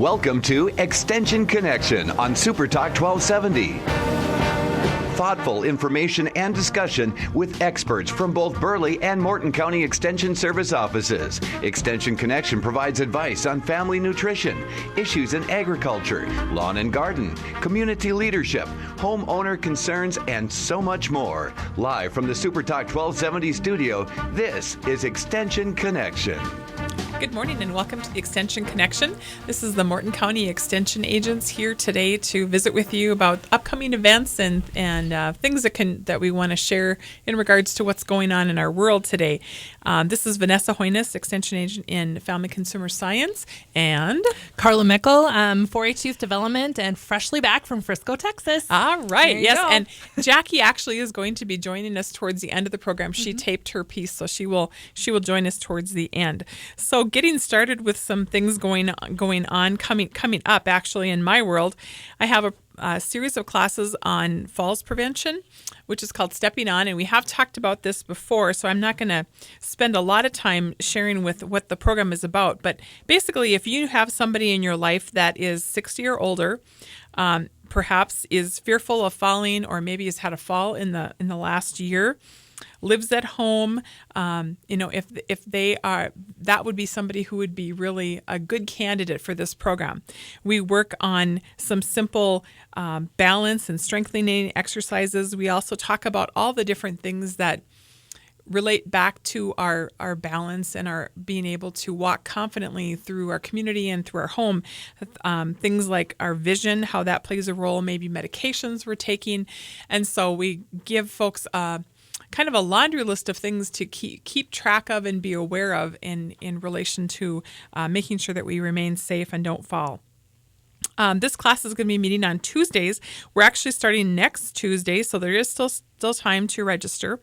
Welcome to Extension Connection on Super Talk 1270. Thoughtful information and discussion with experts from both Burleigh and Morton County Extension Service offices. Extension Connection provides advice on family nutrition, issues in agriculture, lawn and garden, community leadership, homeowner concerns, and so much more. Live from the Super Talk 1270 studio, this is Extension Connection. Good morning and welcome to the Extension Connection. This is the Morton County Extension agents here today to visit with you about upcoming events and things that we want to share in regards to what's going on in our world today. This is Vanessa Hoynes, Extension agent in Family Consumer Science, and Carla Mickle, 4-H Youth Development, and freshly back from Frisco, Texas. All right, yes, go. and Jackie actually is going to be joining us towards the end of the program. She taped her piece, so she will join us towards the end. So getting started with some things going on coming up actually in my world, I have a series of classes on falls prevention, which is called Stepping On, and we have talked about this before, so I'm not going to spend a lot of time sharing with what the program is about. But basically, if you have somebody in your life that is 60 or older, perhaps is fearful of falling, or maybe has had a fall in the last year, lives at home, if they are, that would be somebody who would be really a good candidate for this program. We work on some simple balance and strengthening exercises. We also talk about all the different things that relate back to our balance and our being able to walk confidently through our community and through our home. Things like our vision, how that plays a role, maybe medications we're taking. And so we give folks kind of a laundry list of things to keep track of and be aware of in relation to making sure that we remain safe and don't fall. This class is going to be meeting on Tuesdays. We're actually starting next Tuesday, so there is still time to register.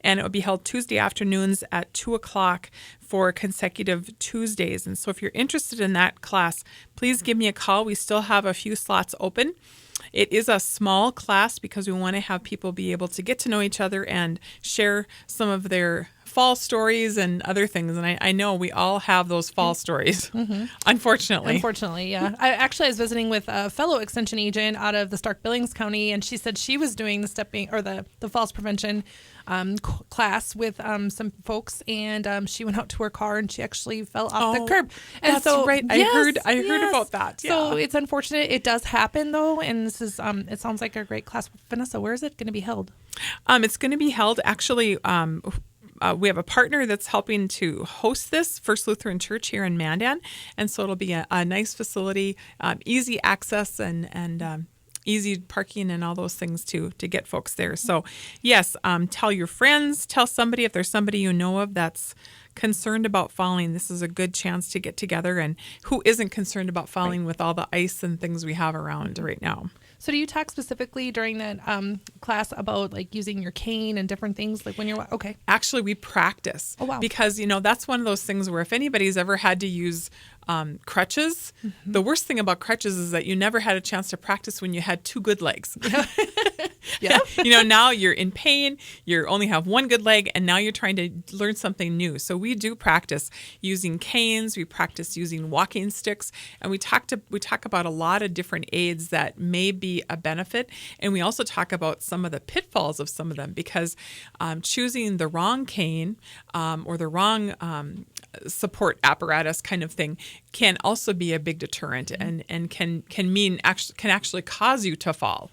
And it will be held Tuesday afternoons at 2 o'clock for consecutive Tuesdays. And so if you're interested in that class, please give me a call. We still have a few slots open. It is a small class because we want to have people be able to get to know each other and share some of their fall stories and other things. And I know we all have those fall stories, unfortunately. Unfortunately, yeah. I was visiting with a fellow extension agent out of the Stark-Billings County, and she said she was doing the falls prevention class with some folks, and she went out to her car and she actually fell off the curb. And that's so, right. I heard about that. Yeah. So it's unfortunate. It does happen though, and this is it sounds like a great class. Vanessa, where is it going to be held? It's going to be held actually. We have a partner that's helping to host this, First Lutheran Church here in Mandan, and so it'll be a nice facility, easy access and easy parking and all those things to get folks there. So yes, tell your friends, tell somebody if there's somebody you know of that's concerned about falling. This is a good chance to get together, and who isn't concerned about falling with all the ice and things we have around right now. So do you talk specifically during that class about like using your cane and different things like when you're okay? Actually, we practice. Oh, wow. Because that's one of those things where if anybody's ever had to use crutches, the worst thing about crutches is that you never had a chance to practice when you had two good legs. Yeah. Now you're in pain, you only have one good leg, and now you're trying to learn something new. So we do practice using canes, we practice using walking sticks, and we talk about a lot of different aids that may be a benefit. And we also talk about some of the pitfalls of some of them, because choosing the wrong cane or the wrong support apparatus kind of thing can also be a big deterrent and can actually cause you to fall.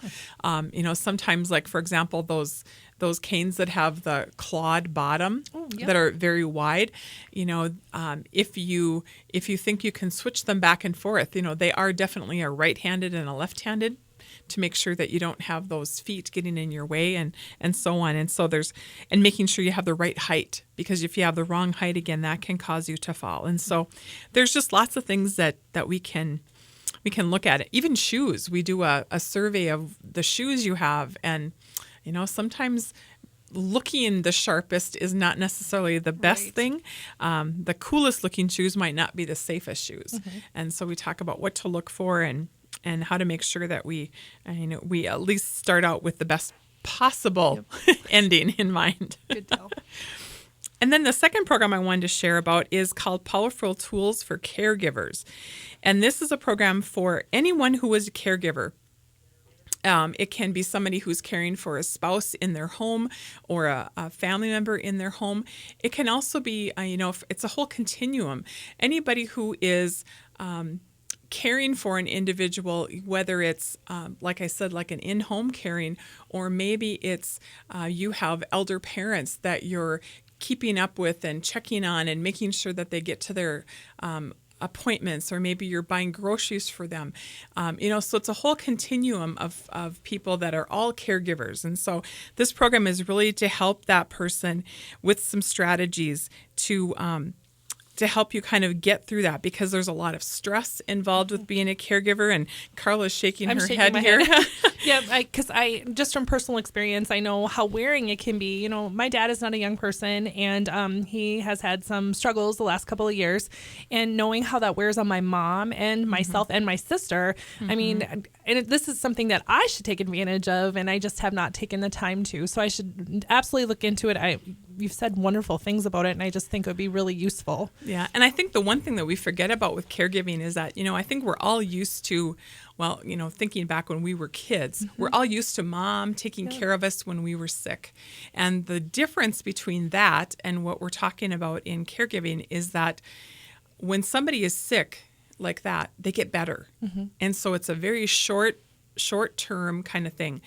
Sometimes, like for example, those canes that have the clawed bottom that are very wide, if you think you can switch them back and forth, they are definitely a right-handed and a left-handed, to make sure that you don't have those feet getting in your way and so on. And so making sure you have the right height, because if you have the wrong height, again, that can cause you to fall. And so there's just lots of things that we can look at. Even shoes. We do a survey of the shoes you have, and sometimes looking the sharpest is not necessarily the best thing. The coolest looking shoes might not be the safest shoes. And so we talk about what to look for and how to make sure that we at least start out with the best possible ending in mind. Good deal. And then the second program I wanted to share about is called Powerful Tools for Caregivers. And this is a program for anyone who is a caregiver. It can be somebody who's caring for a spouse in their home or a family member in their home. It can also be, it's a whole continuum. Anybody who is caring for an individual, whether it's, like I said, like an in-home caring, or maybe it's you have elder parents that you're keeping up with and checking on and making sure that they get to their appointments, or maybe you're buying groceries for them. So it's a whole continuum of people that are all caregivers. And so this program is really to help that person with some strategies to help you kind of get through that, because there's a lot of stress involved with being a caregiver. And Carla's shaking her head here. Yeah, because I just from personal experience, I know how wearing it can be. My dad is not a young person, and he has had some struggles the last couple of years. And knowing how that wears on my mom and myself and my sister, I mean, this is something that I should take advantage of, and I just have not taken the time to. So I should absolutely look into it. You've said wonderful things about it, and I just think it would be really useful. Yeah, and I think the one thing that we forget about with caregiving is that, I think we're all used to, thinking back when we were kids, we're all used to mom taking care of us when we were sick. And the difference between that and what we're talking about in caregiving is that when somebody is sick like that, they get better. And so it's a very short-term kind of thing.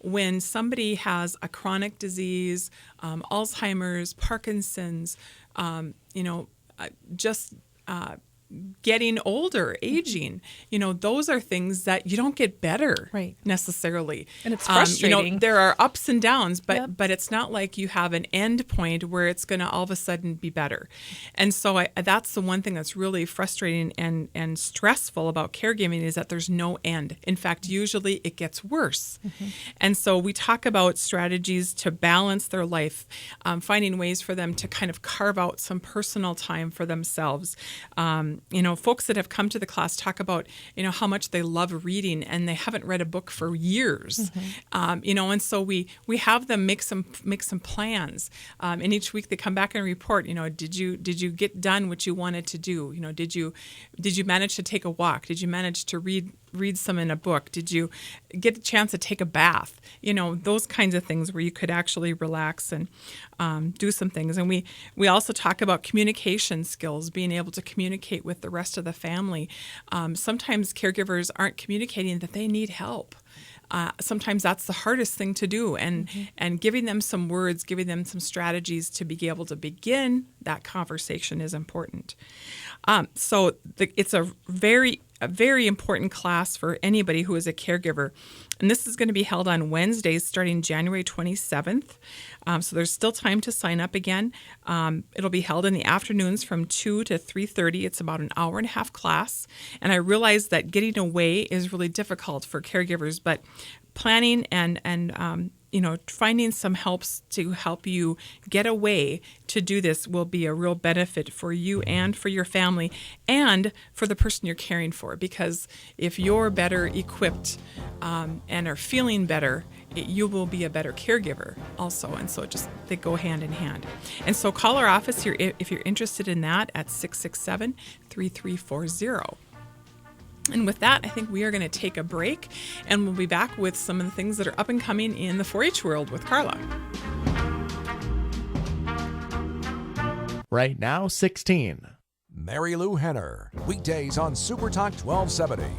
When somebody has a chronic disease, Alzheimer's, Parkinson's, getting older, aging, those are things that you don't get better necessarily. And it's frustrating. There are ups and downs, but it's not like you have an end point where it's going to all of a sudden be better. And so that's the one thing that's really frustrating and stressful about caregiving, is that there's no end. In fact, usually it gets worse. And so we talk about strategies to balance their life, finding ways for them to kind of carve out some personal time for themselves. Folks that have come to the class talk about, how much they love reading and they haven't read a book for years. And so we have them make some plans. And each week they come back and report, did you get done what you wanted to do? Did you manage to take a walk? Did you manage to read some in a book? Did you get a chance to take a bath? Those kinds of things where you could actually relax and do some things. And we also talk about communication skills, being able to communicate with the rest of the family. Sometimes caregivers aren't communicating that they need help. Sometimes that's the hardest thing to do, and giving them some words, giving them some strategies to be able to begin that conversation is important. So it's a very important class for anybody who is a caregiver. And this is going to be held on Wednesdays starting January 27th. So there's still time to sign up again. It'll be held in the afternoons from 2 to 3:30. It's about an hour and a half class. And I realize that getting away is really difficult for caregivers, but planning and finding some helps to help you get away to do this will be a real benefit for you and for your family and for the person you're caring for. Because if you're better equipped and are feeling better, you will be a better caregiver also. And so they go hand in hand. And so call our office here if you're interested in that at 667-3340. And with that, I think we are going to take a break, and we'll be back with some of the things that are up and coming in the 4-H world with Carla. Right now, 16. Mary Lou Henner, weekdays on Super Talk 1270.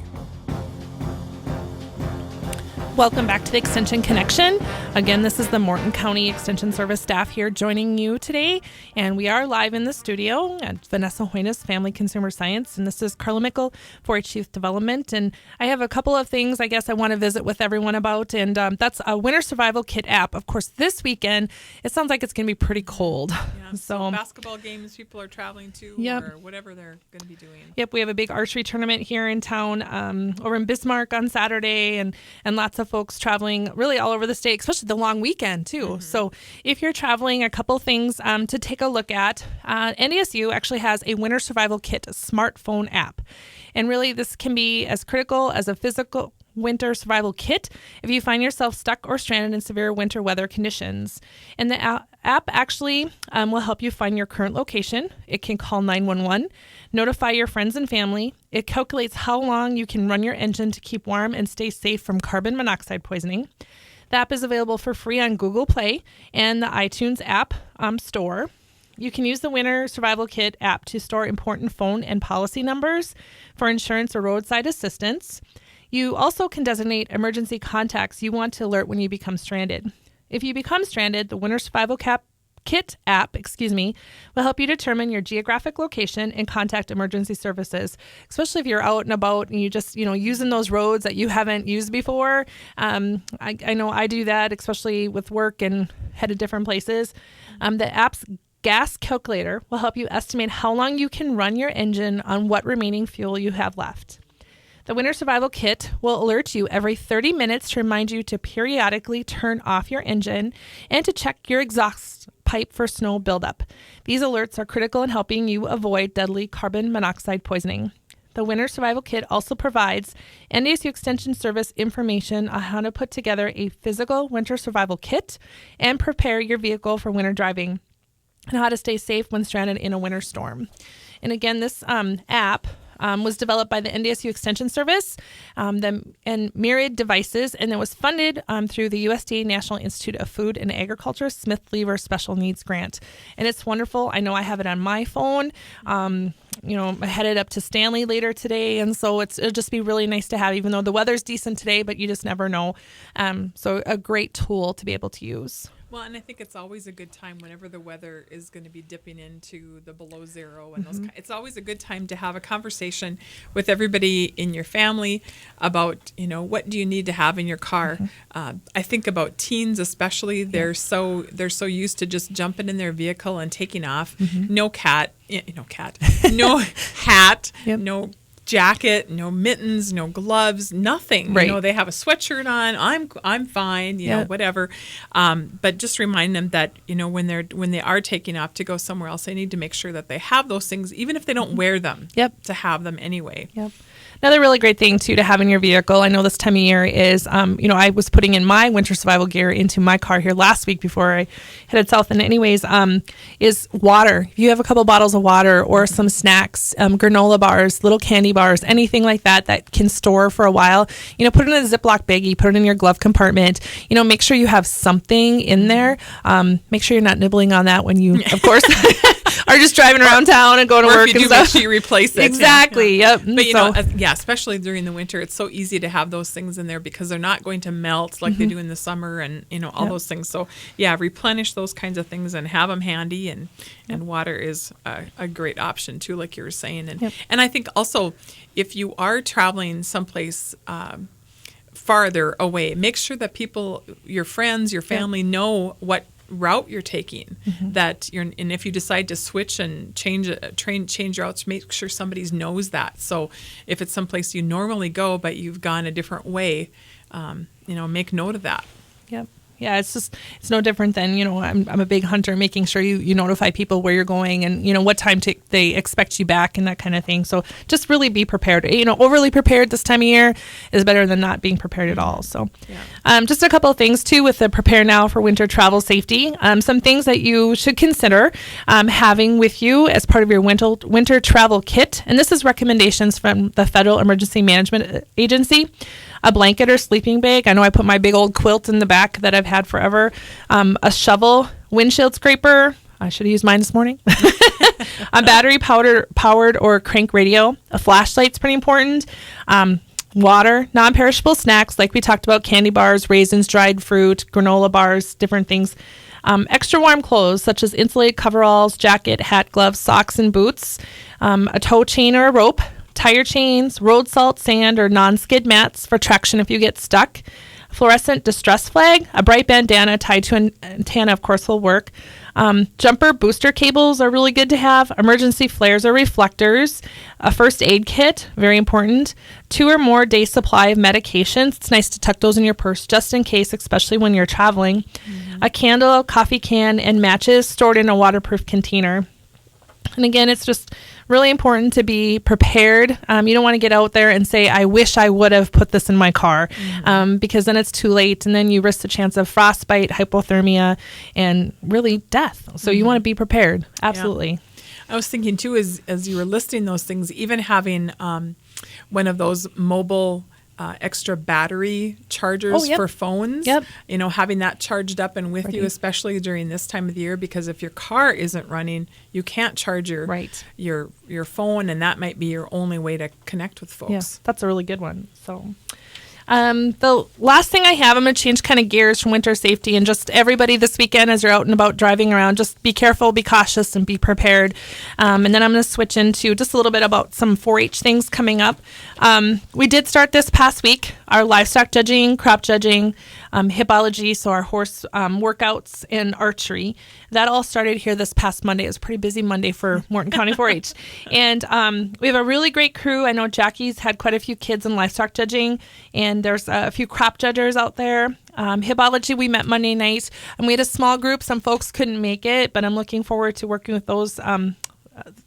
Welcome back to the Extension Connection. Again, this is the Morton County Extension Service staff here joining you today. And we are live in the studio at Vanessa Hoynes Family Consumer Science. And this is Carla Mickle, 4-H Youth Development. And I have a couple of things I guess I want to visit with everyone about. And that's a Winter Survival Kit app. Of course, this weekend, it sounds like it's going to be pretty cold. Yeah, so basketball games people are traveling to or whatever they're going to be doing. Yep, we have a big archery tournament here in town over in Bismarck on Saturday, and lots of folks traveling really all over the state, especially the long weekend too. So if you're traveling, a couple things to take a look at. NDSU actually has a Winter Survival Kit smartphone app. And really this can be as critical as a physical winter survival kit if you find yourself stuck or stranded in severe winter weather conditions. And the app actually will help you find your current location. It can call 911, notify your friends and family. It calculates how long you can run your engine to keep warm and stay safe from carbon monoxide poisoning. The app is available for free on Google Play and the iTunes app store. You can use the Winter Survival Kit app to store important phone and policy numbers for insurance or roadside assistance. You also can designate emergency contacts you want to alert when you become stranded. If you become stranded, the Winter Survival Kit app, will help you determine your geographic location and contact emergency services, especially if you're out and about and you just, using those roads that you haven't used before. I know I do that, especially with work and headed different places. The app's gas calculator will help you estimate how long you can run your engine on what remaining fuel you have left. The Winter Survival Kit will alert you every 30 minutes to remind you to periodically turn off your engine and to check your exhaust pipe for snow buildup. These alerts are critical in helping you avoid deadly carbon monoxide poisoning. The Winter Survival Kit also provides NDSU Extension Service information on how to put together a physical winter survival kit and prepare your vehicle for winter driving, and how to stay safe when stranded in a winter storm. And again, this app was developed by the NDSU Extension Service and Myriad Devices, and it was funded through the USDA National Institute of Food and Agriculture Smith-Lever Special Needs Grant. And it's wonderful. I know I have it on my phone. I'm headed up to Stanley later today, and so it'll just be really nice to have, even though the weather's decent today, but you just never know. So a great tool to be able to use. Well, and I think it's always a good time whenever the weather is going to be dipping into the below zero, and it's always a good time to have a conversation with everybody in your family about, what do you need to have in your car. I think about teens especially. They're so used to just jumping in their vehicle and taking off. No hat, no no jacket, no mittens, no gloves, nothing. Right. They have a sweatshirt on. I'm fine. Whatever. But just remind them that when they are taking off to go somewhere else, they need to make sure that they have those things, even if they don't wear them. Yep. To have them anyway. Yep. Another really great thing, too, to have in your vehicle, I know this time of year is, I was putting in my winter survival gear into my car here last week before I headed south. And anyways, is water. If you have a couple bottles of water or some snacks, granola bars, little candy bars, anything like that can store for a while, put it in a Ziploc baggie, put it in your glove compartment, make sure you have something in there. Make sure you're not nibbling on that when you, of course, are just driving around town and going to work and stuff. Make sure you replace it. Exactly. Yep. But especially during the winter, it's so easy to have those things in there because they're not going to melt like they do in the summer, and all those things. So replenish those kinds of things and have them handy. And water is a great option too, like you were saying. And I think also if you are traveling someplace farther away, make sure that people, your friends, your family know what route you're taking, and if you decide to switch and change routes, make sure somebody knows that. So if it's someplace you normally go but you've gone a different way, make note of that. Yep. Yeah, it's no different than, I'm a big hunter, making sure you notify people where you're going and, what time they expect you back and that kind of thing. So just really be prepared. Overly prepared this time of year is better than not being prepared at all. So just a couple of things, too, with the Prepare Now for Winter Travel Safety. Some things that you should consider having with you as part of your winter travel kit. And this is recommendations from the Federal Emergency Management Agency. A blanket or sleeping bag. I know I put my big old quilt in the back that I've had forever. A shovel, windshield scraper. I should have used mine this morning. A battery powered or crank radio. A flashlight's pretty important. Water, non-perishable snacks like we talked about, candy bars, raisins, dried fruit, granola bars, different things. Extra warm clothes such as insulated coveralls, jacket, hat, gloves, socks, and boots. A tow chain or a rope. Tire chains, road salt, sand, or non-skid mats for traction if you get stuck. Fluorescent distress flag, a bright bandana tied to an antenna, of course, will work. Jumper booster cables are really good to have. Emergency flares or reflectors. A first aid kit, very important. 2 or more day supply of medications. It's nice to tuck those in your purse just in case, especially when you're traveling. A candle, coffee can, and matches stored in a waterproof container. And again, it's just really important to be prepared. You don't want to get out there and say, I wish I would have put this in my car, because then it's too late. And then you risk the chance of frostbite, hypothermia, and really death. So you want to be prepared. Absolutely. Yeah. I was thinking too, as you were listing those things, even having one of those mobile extra battery chargers for phones, having that charged up and with you, especially during this time of the year, because if your car isn't running, you can't charge your phone, and that might be your only way to connect with folks. Yeah, that's a really good one. So the last thing I have, I'm going to change kind of gears from winter safety, and just everybody this weekend as you're out and about driving around, just be careful, be cautious, and be prepared. And then I'm going to switch into just a little bit about some 4-H things coming up. We did start this past week, our livestock judging, crop judging, hippology, so our horse workouts, and archery. That all started here this past Monday. It was a pretty busy Monday for Morton County 4-H. And we have a really great crew. I know Jackie's had quite a few kids in livestock judging, and there's a few crop judgers out there. Hippology, we met Monday night, and we had a small group. Some folks couldn't make it, but I'm looking forward to working with those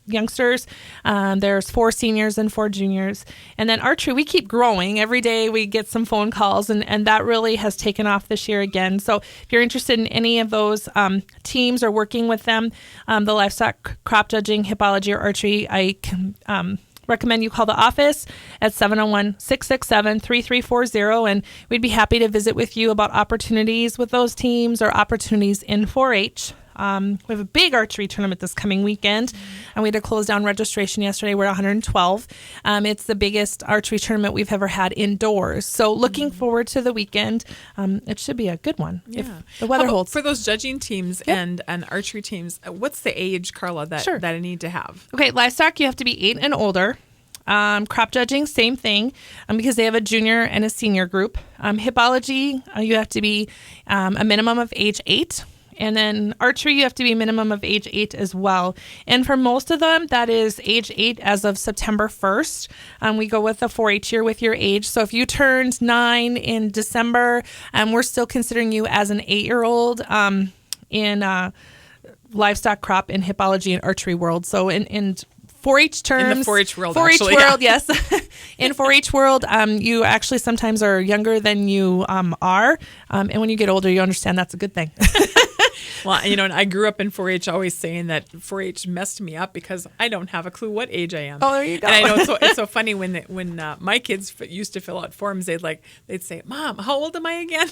youngsters. There's 4 seniors and 4 juniors. And then archery, we keep growing. Every day we get some phone calls, and that really has taken off this year again. So if you're interested in any of those teams or working with them, the livestock, crop judging, hippology, or archery, I can recommend you call the office at 701-667-3340, and we'd be happy to visit with you about opportunities with those teams or opportunities in 4-H. We have a big archery tournament this coming weekend, and we had to close down registration yesterday. We're at 112. It's the biggest archery tournament we've ever had indoors. So looking forward to the weekend. It should be a good one if the weather holds. For those judging teams and archery teams, what's the age, Carla, that I need to have? Okay, livestock, you have to be 8 and older. Crop judging, same thing, because they have a junior and a senior group. Hippology, you have to be a minimum of age 8. And then archery, you have to be a minimum of age 8 as well. And for most of them, that is age 8 as of September 1st. We go with the 4-H year with your age. So if you turned 9 in December, we're still considering you as an 8-year-old in livestock, crop, and hippology and archery world. So in 4-H terms. In the 4-H world, 4-H world, yes. In 4-H world, you actually sometimes are younger than you are. And when you get older, you understand that's a good thing. Well, and I grew up in 4-H always saying that 4-H messed me up because I don't have a clue what age I am. Oh, there you go. And I know it's so funny when my kids used to fill out forms, they'd say, "Mom, how old am I again?"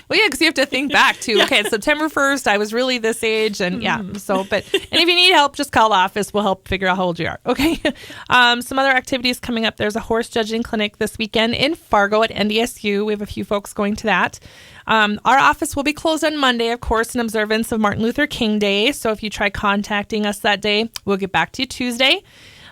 Well, yeah, because you have to think back to, okay, September 1st, I was really this age. And and if you need help, just call the office. We'll help figure out how old you are. Okay. Some other activities coming up. There's a horse judging clinic this weekend in Fargo at NDSU. We have a few folks going to that. Our office will be closed on Monday, of course, in observance of Martin Luther King Day. So if you try contacting us that day, we'll get back to you Tuesday.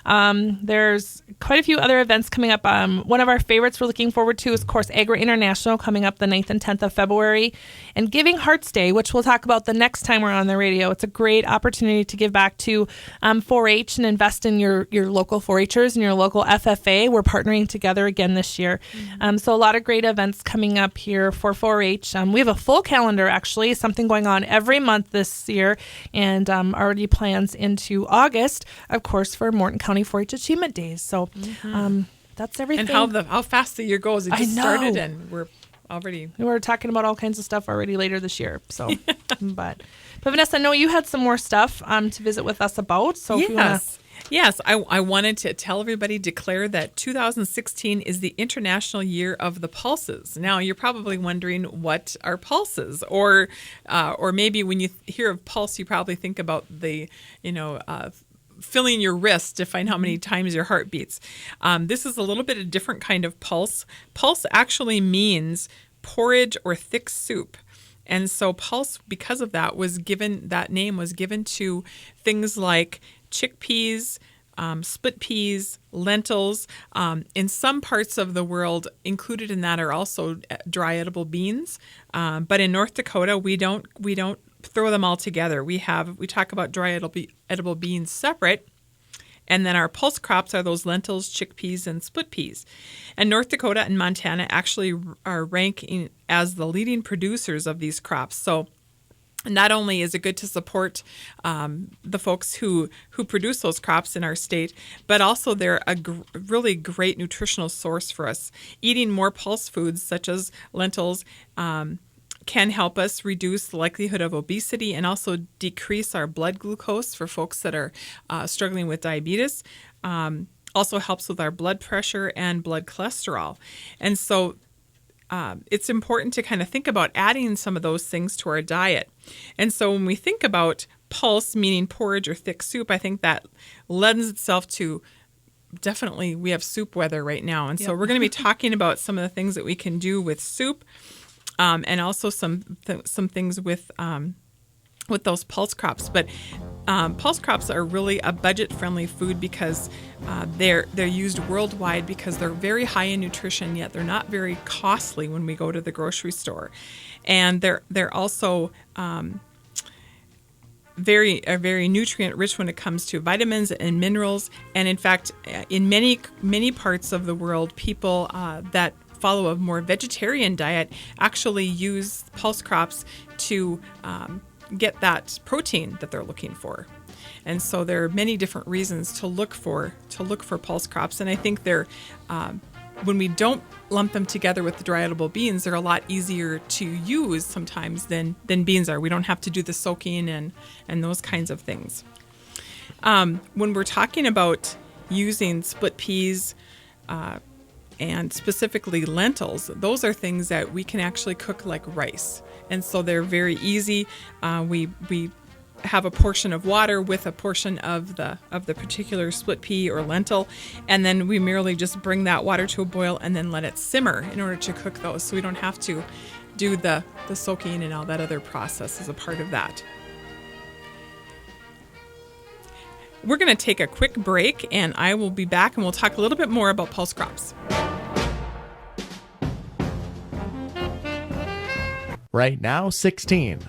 There's quite a few other events coming up. One of our favorites we're looking forward to is, of course, Agri International coming up the 9th and 10th of February, and Giving Hearts Day, which we'll talk about the next time we're on the radio. It's a great opportunity to give back to 4-H and invest in your local 4-Hers and your local FFA. We're partnering together again this year. So a lot of great events coming up here for 4-H. We have a full calendar, actually, something going on every month this year, and already plans into August, of course, for Morton County 4-H Achievement Days. So that's everything. And how fast the year goes. It just started, and we're talking about all kinds of stuff already later this year. So, but Vanessa, I know you had some more stuff to visit with us about. So Yes, I wanted to tell everybody, declare that 2016 is the International Year of the Pulses. Now, you're probably wondering what are pulses, or maybe when you hear of pulse, you probably think about the filling your wrist to find how many times your heart beats. This is a little bit a different kind of pulse. Pulse actually means porridge or thick soup. And so pulse, because of that, that name was given to things like chickpeas, split peas, lentils. In some parts of the world, included in that are also dry edible beans. But in North Dakota, we don't throw them all together. We talk about dry edible beans separate, and then our pulse crops are those lentils, chickpeas, and split peas. And North Dakota and Montana actually are ranking as the leading producers of these crops. So not only is it good to support the folks who produce those crops in our state, but also they're a really great nutritional source for us. Eating more pulse foods such as lentils can help us reduce the likelihood of obesity and also decrease our blood glucose for folks that are struggling with diabetes. Also helps with our blood pressure and blood cholesterol. And so it's important to kind of think about adding some of those things to our diet. And so when we think about pulse, meaning porridge or thick soup, I think that lends itself to definitely we have soup weather right now. And so we're going to be talking about some of the things that we can do with soup and also some things with those pulse crops. But pulse crops are really a budget-friendly food because they're used worldwide because they're very high in nutrition, yet they're not very costly when we go to the grocery store, and they're also very nutrient rich when it comes to vitamins and minerals. And in fact, in many parts of the world, people that follow a more vegetarian diet actually use pulse crops to get that protein that they're looking for. And so there are many different reasons to look for pulse crops. And I think they're when we don't lump them together with the dry edible beans, they're a lot easier to use sometimes than beans are. We don't have to do the soaking and those kinds of things. When we're talking about using split peas and specifically lentils, those are things that we can actually cook like rice. And so they're very easy. We have a portion of water with a portion of the particular split pea or lentil, and then we merely just bring that water to a boil and then let it simmer in order to cook those. So we don't have to do the soaking and all that other process as a part of that. We're going to take a quick break, and I will be back, and we'll talk a little bit more about pulse crops. Right now, 16.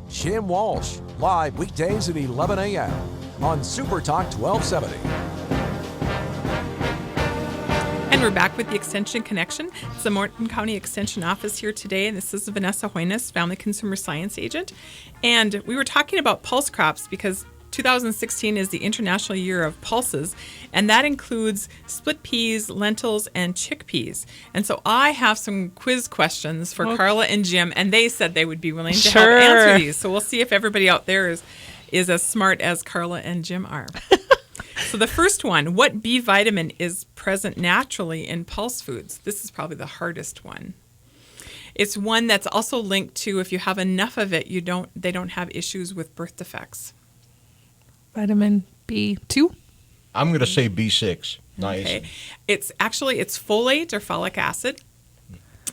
Jim Walsh, live weekdays at 11 a.m. on Super Talk 1270. And we're back with the Extension Connection. It's the Morton County Extension Office here today, and this is Vanessa Hoynes, Family Consumer Science Agent. And we were talking about pulse crops because 2016 is the International Year of Pulses, and that includes split peas, lentils, and chickpeas. And so I have some quiz questions for Carla and Jim, and they said they would be willing to help answer these. So we'll see if everybody out there is as smart as Carla and Jim are. So the first one, what B vitamin is present naturally in pulse foods? This is probably the hardest one. It's one that's also linked to if you have enough of it, they don't have issues with birth defects. Vitamin B2? I'm going to say B6. Nice. Okay. It's folate or folic acid.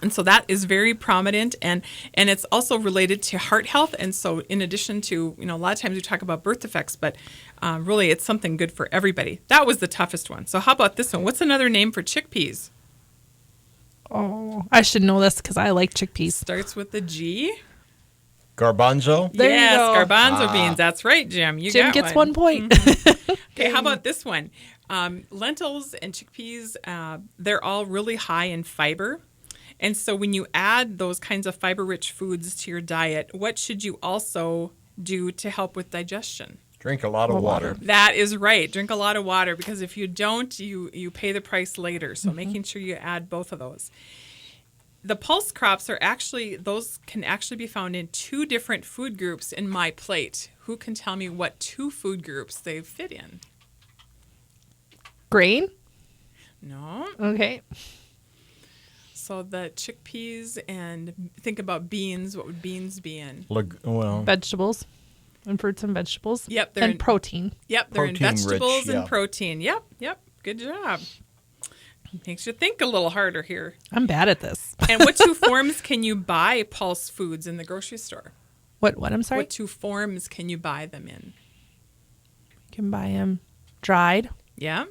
And so that is very prominent, and it's also related to heart health. And so in addition to, a lot of times we talk about birth defects, but really it's something good for everybody. That was the toughest one. So how about this one? What's another name for chickpeas? Oh, I should know this because I like chickpeas. Starts with the G. Garbanzo? There you go. Garbanzo beans. That's right, Jim. Jim gets 1 point. Okay, how about this one? Lentils and chickpeas, they're all really high in fiber. And so when you add those kinds of fiber-rich foods to your diet, what should you also do to help with digestion? Drink a lot of water. That is right. Drink a lot of water, because if you don't, you pay the price later. So making sure you add both of those. The pulse crops can actually be found in 2 different food groups in my plate. Who can tell me what 2 food groups they fit in? Grain? No. Okay. So the chickpeas, and think about beans. What would beans be in? Vegetables and fruits and vegetables. Yep. And protein. Yep. They're in Protein vegetables rich, and protein. Yep. Good job. Makes you think a little harder here. I'm bad at this. And what 2 forms can you buy pulse foods in the grocery store? What? I'm sorry? What 2 forms can you buy them in? You can buy them dried. Yeah.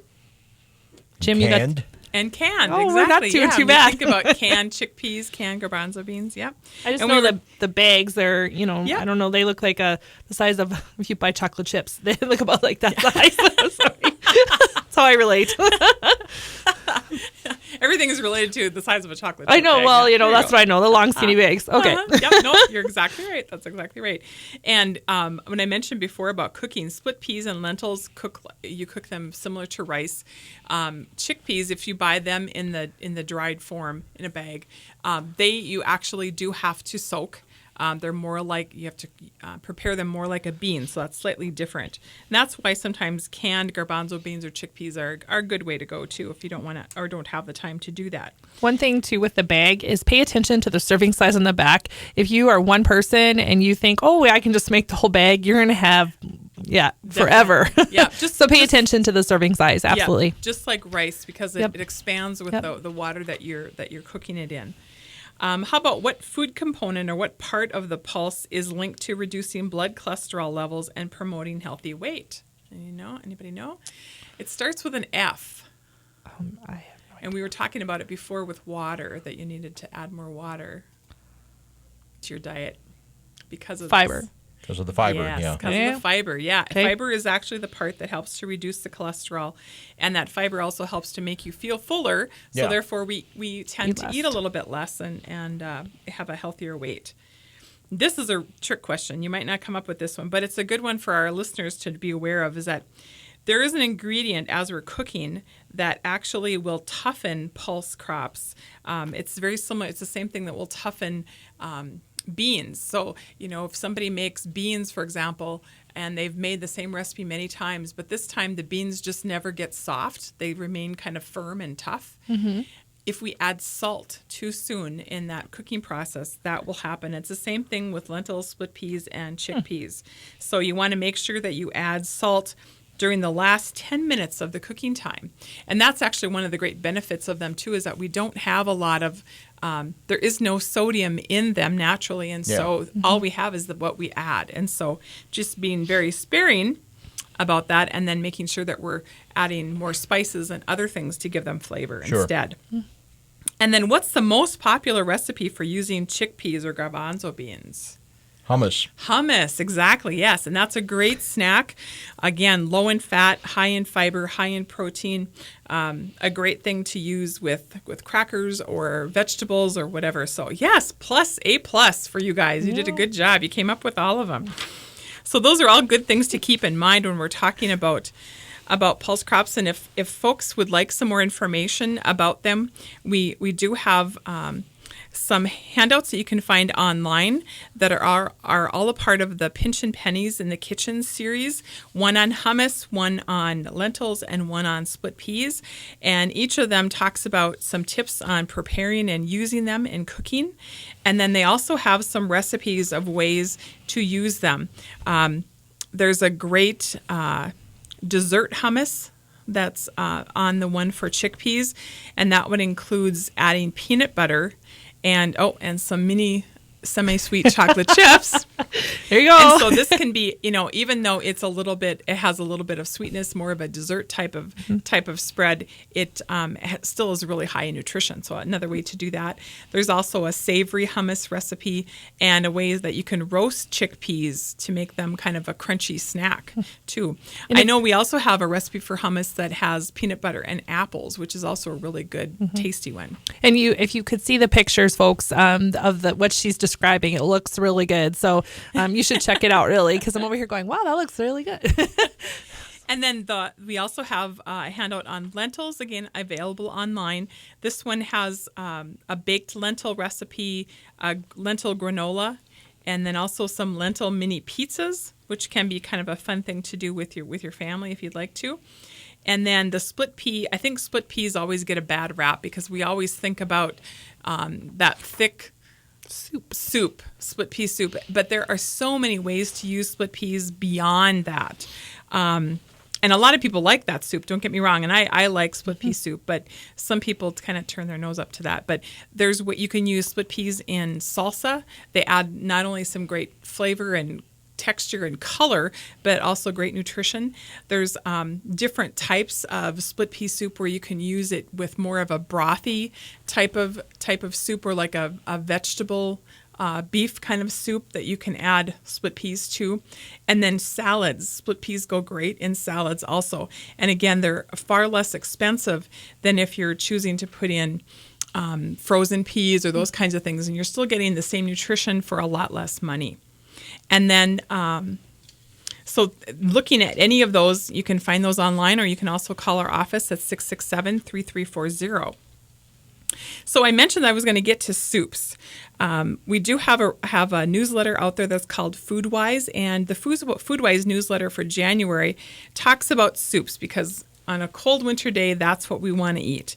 Jim, Canned? And canned, Oh, exactly. we're not doing too when bad. you think about canned chickpeas, canned garbanzo beans, yep. I just And know we were- the bags, they're, Yeah. I don't know, they look like the size of, if you buy chocolate chips, they look about like that size. Sorry. That's how I relate. Everything is related to the size of a chocolate. I chip know. bag. Well, Yeah, there that's what I know. The long, skinny bags. Okay. Yep, no, you're exactly right. That's exactly right. And when I mentioned before about cooking, split peas and lentils, you cook them similar to rice. Chickpeas, if you buy them in the dried form in a bag, you actually do have to soak. They're more like, you have to prepare them more like a bean, so that's slightly different. And that's why sometimes canned garbanzo beans or chickpeas are a good way to go too if you don't want to or don't have the time to do that. One thing too with the bag is pay attention to the serving size on the back. If you are one person and you think, oh, I can just make the whole bag, you're going to have forever. Yeah, so pay attention to the serving size. Absolutely. Yeah, just like rice, because it expands with the water that you're cooking it in. How about what food component or what part of the pulse is linked to reducing blood cholesterol levels and promoting healthy weight? Anybody know? It starts with an F. I have no idea. And we were talking about it before with water, that you needed to add more water to your diet because of fiber. this. Because of the fiber, Yes, because of the fiber, Okay. Fiber is actually the part that helps to reduce the cholesterol, and that fiber also helps to make you feel fuller, so Yeah. therefore we tend to eat a little bit less and have a healthier weight. This is a trick question. You might not come up with this one, but it's a good one for our listeners to be aware of, is that there is an ingredient as we're cooking that actually will toughen pulse crops. It's very similar. It's the same thing that will toughen beans. So, if somebody makes beans, for example, and they've made the same recipe many times, but this time the beans just never get soft. They remain kind of firm and tough. Mm-hmm. If we add salt too soon in that cooking process, that will happen. It's the same thing with lentils, split peas, and chickpeas. So you want to make sure that you add salt during the last 10 minutes of the cooking time. And that's actually one of the great benefits of them too, is that we don't have a lot of, there is no sodium in them naturally. And so all we have is what we add. And so just being very sparing about that, and then making sure that we're adding more spices and other things to give them flavor instead. And then what's the most popular recipe for using chickpeas or garbanzo beans? Hummus, exactly, yes. And that's a great snack. Again, low in fat, high in fiber, high in protein. A great thing to use with crackers or vegetables or whatever. So yes, A+ for you guys. You did a good job. You came up with all of them. So those are all good things to keep in mind when we're talking about pulse crops. And if folks would like some more information about them, we do have some handouts that you can find online that are all a part of the Pinch and Pennies in the Kitchen series. One on hummus, one on lentils, and one on split peas. And each of them talks about some tips on preparing and using them in cooking. And then they also have some recipes of ways to use them. There's a great dessert hummus that's on the one for chickpeas, and that one includes adding peanut butter and some mini semi-sweet chocolate chips. There you go. And so this can be, even though it has a little bit of sweetness, more of a dessert type of spread, it still is really high in nutrition. So another way to do that. There's also a savory hummus recipe and a way that you can roast chickpeas to make them kind of a crunchy snack too. I know we also have a recipe for hummus that has peanut butter and apples, which is also a really good, tasty one. And if you could see the pictures, folks, of what she's describing, it looks really good. So you should check it out, really, because I'm over here going, wow, that looks really good. And then we also have a handout on lentils, again, available online. This one has a baked lentil recipe, a lentil granola, and then also some lentil mini pizzas, which can be kind of a fun thing to do with your family if you'd like to. And then the split pea, I think split peas always get a bad rap because we always think about that thick soup, split pea soup. But there are so many ways to use split peas beyond that. And a lot of people like that soup, don't get me wrong. And I like split pea soup, but some people kind of turn their nose up to that. But there's what you can use split peas in salsa. They add not only some great flavor and texture and color, but also great nutrition. There's different types of split pea soup where you can use it with more of a brothy type of soup, or like a vegetable beef kind of soup that you can add split peas to. And then salads. Split peas go great in salads also. And again, they're far less expensive than if you're choosing to put in frozen peas or those kinds of things. And you're still getting the same nutrition for a lot less money. And then, so looking at any of those, you can find those online, or you can also call our office at 667-3340. So I mentioned that I was going to get to soups. We do have a newsletter out there that's called FoodWise, and the FoodWise newsletter for January talks about soups because on a cold winter day, that's what we want to eat.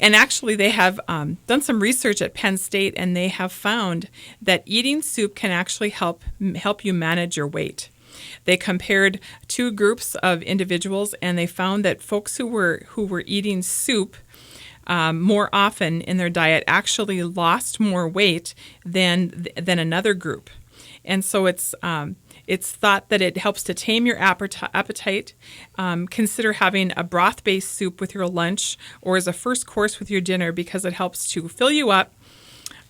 And actually, they have done some research at Penn State, and they have found that eating soup can actually help you manage your weight. They compared two groups of individuals, and they found that folks who were eating soup more often in their diet actually lost more weight than another group. And so it's thought that it helps to tame your appetite. Consider having a broth-based soup with your lunch or as a first course with your dinner because it helps to fill you up,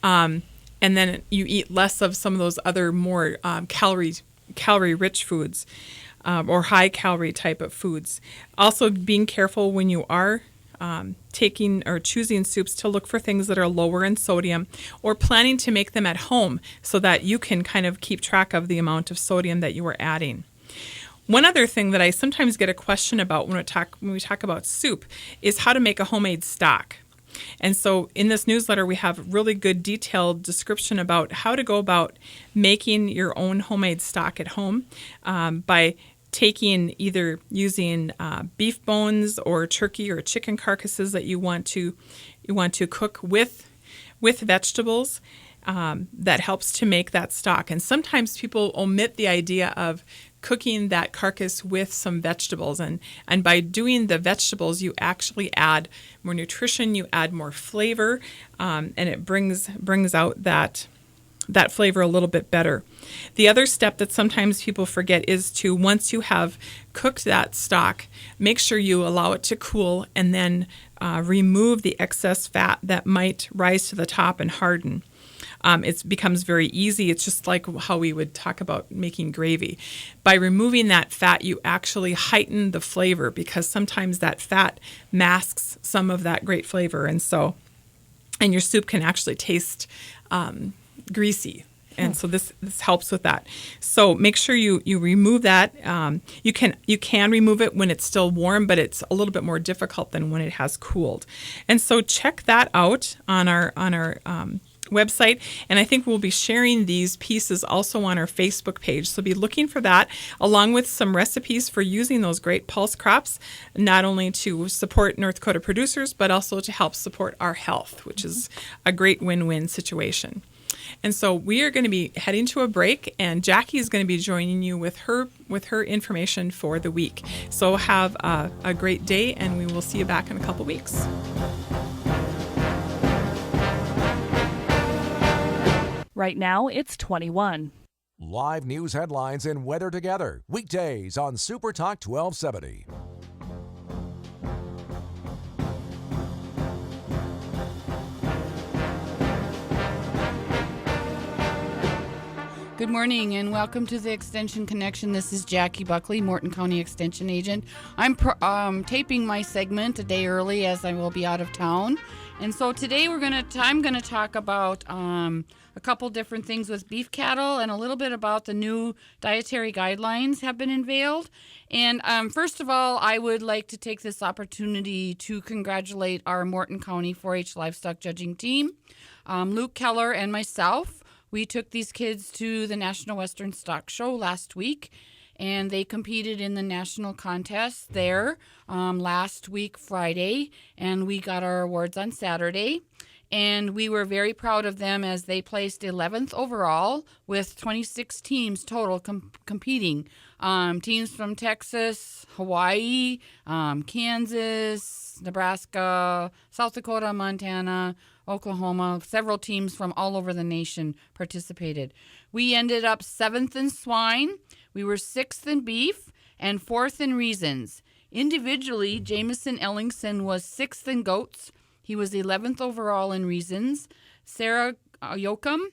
and then you eat less of some of those other more calorie-rich foods or high-calorie type of foods. Also, being careful when you are taking or choosing soups to look for things that are lower in sodium, or planning to make them at home so that you can kind of keep track of the amount of sodium that you are adding. One other thing that I sometimes get a question about when we talk about soup is how to make a homemade stock. And so in this newsletter, we have really good detailed description about how to go about making your own homemade stock at home by either using beef bones or turkey or chicken carcasses that you want to cook with vegetables. That helps to make that stock. And sometimes people omit the idea of cooking that carcass with some vegetables. And by doing the vegetables, you actually add more nutrition, you add more flavor, and it brings out that flavor a little bit better. The other step that sometimes people forget is to, once you have cooked that stock, make sure you allow it to cool and then remove the excess fat that might rise to the top and harden. It becomes very easy. It's just like how we would talk about making gravy. By removing that fat, you actually heighten the flavor because sometimes that fat masks some of that great flavor. And your soup can actually taste greasy. And so this helps with that. So make sure you remove that. You can remove it when it's still warm, but it's a little bit more difficult than when it has cooled. And so check that out on our website, and I think we'll be sharing these pieces also on our Facebook page. So be looking for that, along with some recipes for using those great pulse crops, not only to support North Dakota producers, but also to help support our health, which is a great win-win situation. And so we are going to be heading to a break, and Jackie is going to be joining you with her information for the week. So have a great day, and we will see you back in a couple weeks. Right now, it's 21. Live news headlines and weather together. Weekdays on Super Talk 1270. Good morning and welcome to the Extension Connection. This is Jackie Buckley, Morton County Extension Agent. I'm taping my segment a day early as I will be out of town. And so today I'm going to talk about a couple different things with beef cattle and a little bit about the new dietary guidelines have been unveiled. And first of all, I would like to take this opportunity to congratulate our Morton County 4-H livestock judging team, Luke Keller and myself. We took these kids to the National Western Stock Show last week, and they competed in the national contest there last week, Friday, and we got our awards on Saturday. And we were very proud of them as they placed 11th overall with 26 teams total competing. Teams from Texas, Hawaii, Kansas, Nebraska, South Dakota, Montana, Oklahoma. Several teams from all over the nation participated. We ended up 7th in swine. We were 6th in beef and 4th in reasons. Individually, Jameson Ellingson was 6th in goats. He was 11th overall in reasons. Sarah Yoakum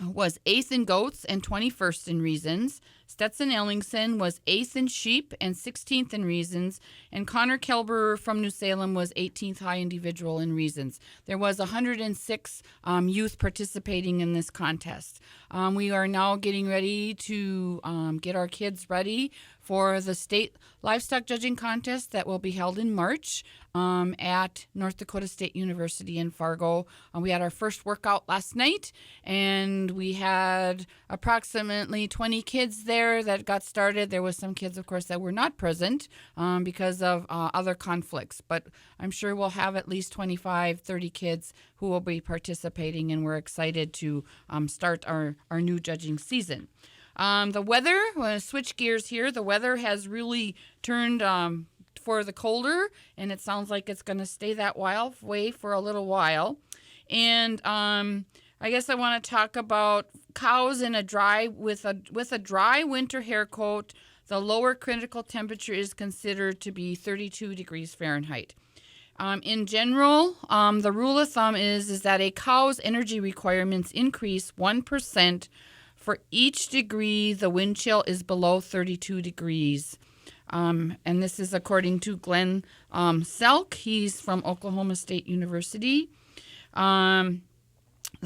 was 8th in goats and 21st in reasons. Stetson Ellingson was 8th in sheep and 16th in reasons. And Connor Kelber from New Salem was 18th high individual in reasons. There was 106 youth participating in this contest. We are now getting ready to get our kids ready for the state livestock judging contest that will be held in March at North Dakota State University in Fargo. We had our first workout last night, and we had approximately 20 kids there that got started. There was some kids, of course, that were not present because of other conflicts, but I'm sure we'll have at least 25, 30 kids who will be participating, and we're excited to start our new judging season. The weather, I'm going to switch gears here. The weather has really turned for the colder, and it sounds like it's going to stay that way for a little while. And I guess I want to talk about cows in a dry with a dry winter hair coat. The lower critical temperature is considered to be 32 degrees Fahrenheit. In general, the rule of thumb is that a cow's energy requirements increase 1% for each degree the wind chill is below 32 degrees. And this is according to Glenn Selk. He's from Oklahoma State University. The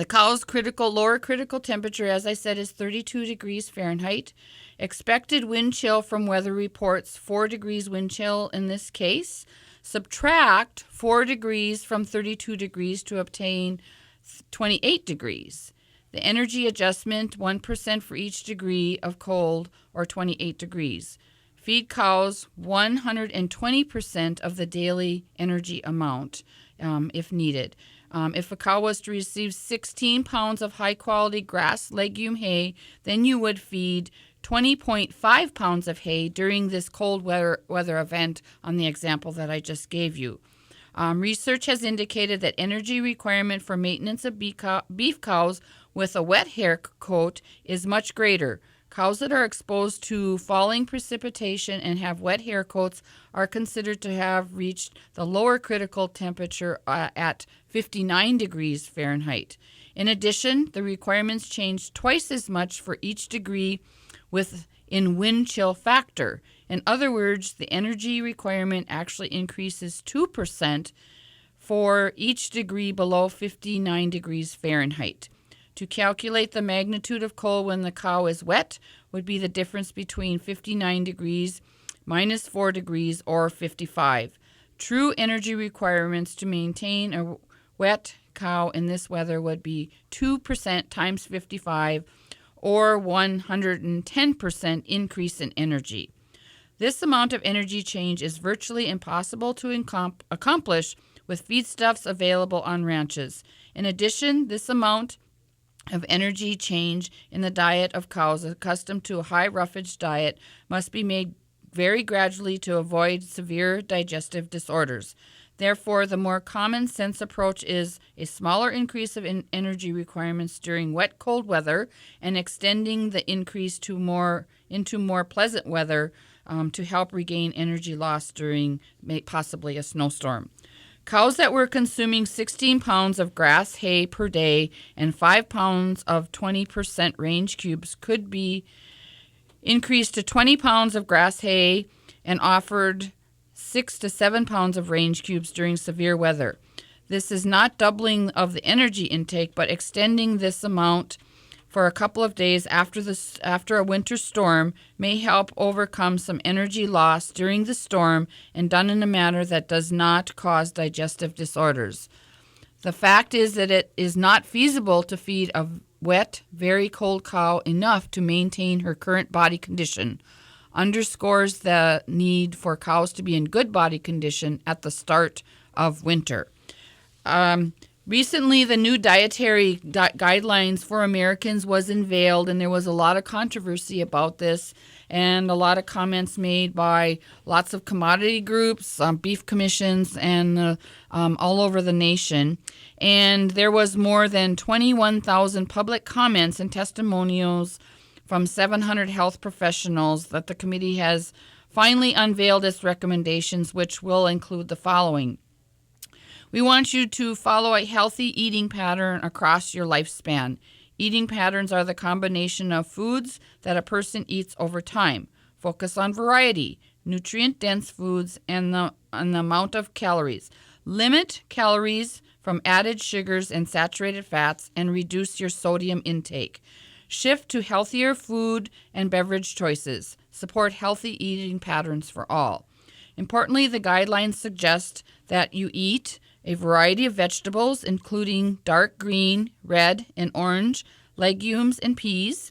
cow's lower critical temperature, as I said, is 32 degrees Fahrenheit. Expected wind chill from weather reports, 4 degrees wind chill in this case. Subtract 4 degrees from 32 degrees to obtain 28 degrees. The energy adjustment, 1% for each degree of cold, or 28 degrees. Feed cows 120% of the daily energy amount if needed. If a cow was to receive 16 pounds of high-quality grass legume hay, then you would feed 20.5 pounds of hay during this cold weather event on the example that I just gave you. Research has indicated that energy requirement for maintenance of beef cows with a wet hair coat is much greater. Cows that are exposed to falling precipitation and have wet hair coats are considered to have reached the lower critical temperature at 59 degrees Fahrenheit. In addition, the requirements change twice as much for each degree in wind chill factor. In other words, the energy requirement actually increases 2% for each degree below 59 degrees Fahrenheit. To calculate the magnitude of cold when the cow is wet would be the difference between 59 degrees minus 4 degrees or 55. True energy requirements to maintain a wet cow in this weather would be 2% times 55 or 110% increase in energy. This amount of energy change is virtually impossible to accomplish with feedstuffs available on ranches. In addition, this amount of energy change in the diet of cows accustomed to a high roughage diet must be made very gradually to avoid severe digestive disorders. Therefore, the more common sense approach is a smaller increase of energy requirements during wet, cold weather and extending the increase into more pleasant weather to help regain energy loss during possibly a snowstorm. Cows that were consuming 16 pounds of grass hay per day and 5 pounds of 20% range cubes could be increased to 20 pounds of grass hay and offered 6 to 7 pounds of range cubes during severe weather. This is not doubling of the energy intake, but extending this amount for a couple of days after a winter storm may help overcome some energy loss during the storm and done in a manner that does not cause digestive disorders. The fact is that it is not feasible to feed a wet, very cold cow enough to maintain her current body condition. Underscores the need for cows to be in good body condition at the start of winter. Recently, the new dietary guidelines for Americans was unveiled, and there was a lot of controversy about this and a lot of comments made by lots of commodity groups, beef commissions, and all over the nation. And there was more than 21,000 public comments and testimonials from 700 health professionals that the committee has finally unveiled its recommendations, which will include the following. We want you to follow a healthy eating pattern across your lifespan. Eating patterns are the combination of foods that a person eats over time. Focus on variety, nutrient-dense foods, and the amount of calories. Limit calories from added sugars and saturated fats and reduce your sodium intake. Shift to healthier food and beverage choices. Support healthy eating patterns for all. Importantly, the guidelines suggest that you eat a variety of vegetables, including dark green, red, and orange, legumes and peas,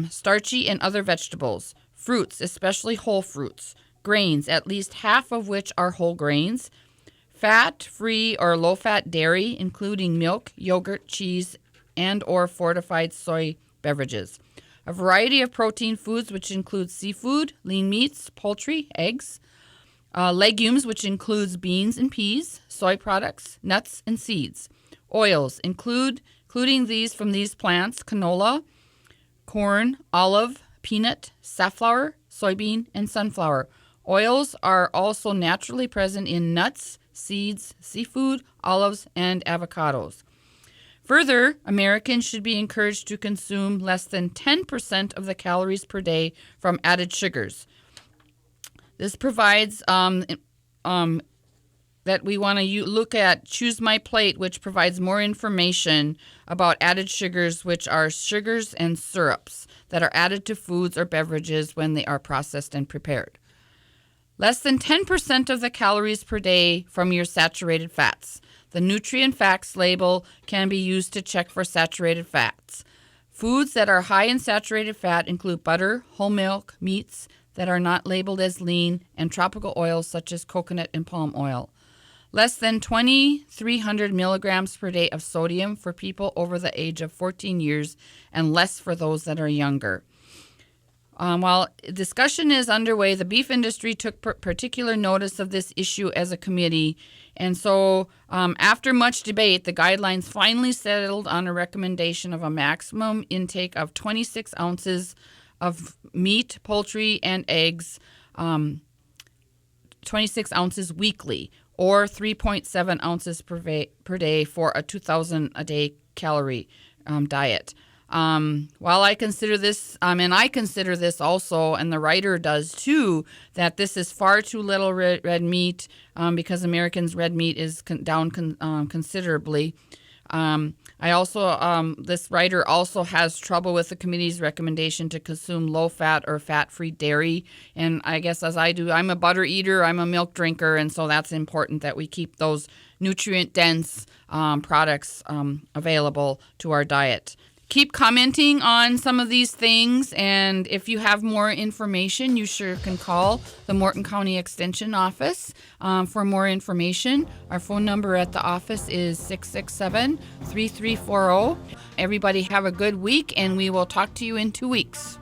starchy and other vegetables, fruits, especially whole fruits, grains, at least half of which are whole grains, fat-free or low-fat dairy, including milk, yogurt, cheese, and or fortified soy beverages. A variety of protein foods, which include seafood, lean meats, poultry, eggs, legumes, which includes beans and peas, soy products, nuts, and seeds. Oils, including these from these plants, canola, corn, olive, peanut, safflower, soybean, and sunflower. Oils are also naturally present in nuts, seeds, seafood, olives, and avocados. Further, Americans should be encouraged to consume less than 10% of the calories per day from added sugars. This provides that we want to look at Choose My Plate, which provides more information about added sugars, which are sugars and syrups that are added to foods or beverages when they are processed and prepared. Less than 10% of the calories per day from your saturated fats. The nutrient facts label can be used to check for saturated fats. Foods that are high in saturated fat include butter, whole milk, meats that are not labeled as lean, and tropical oils such as coconut and palm oil. Less than 2,300 milligrams per day of sodium for people over the age of 14 years and less for those that are younger. While discussion is underway, the beef industry took particular notice of this issue as a committee. And so after much debate, the guidelines finally settled on a recommendation of a maximum intake of 26 ounces of meat, poultry, and eggs, 26 ounces weekly, or 3.7 ounces per day for a 2,000 a day calorie diet. While I consider this, and I consider this also, and the writer does too, that this is far too little red meat because Americans' red meat is down considerably. This writer also has trouble with the committee's recommendation to consume low-fat or fat-free dairy. And I guess as I do, I'm a butter eater, I'm a milk drinker, and so that's important that we keep those nutrient-dense products available to our diet. Keep commenting on some of these things, and if you have more information, you sure can call the Morton County Extension Office for more information. Our phone number at the office is 667-3340. Everybody have a good week, and we will talk to you in 2 weeks.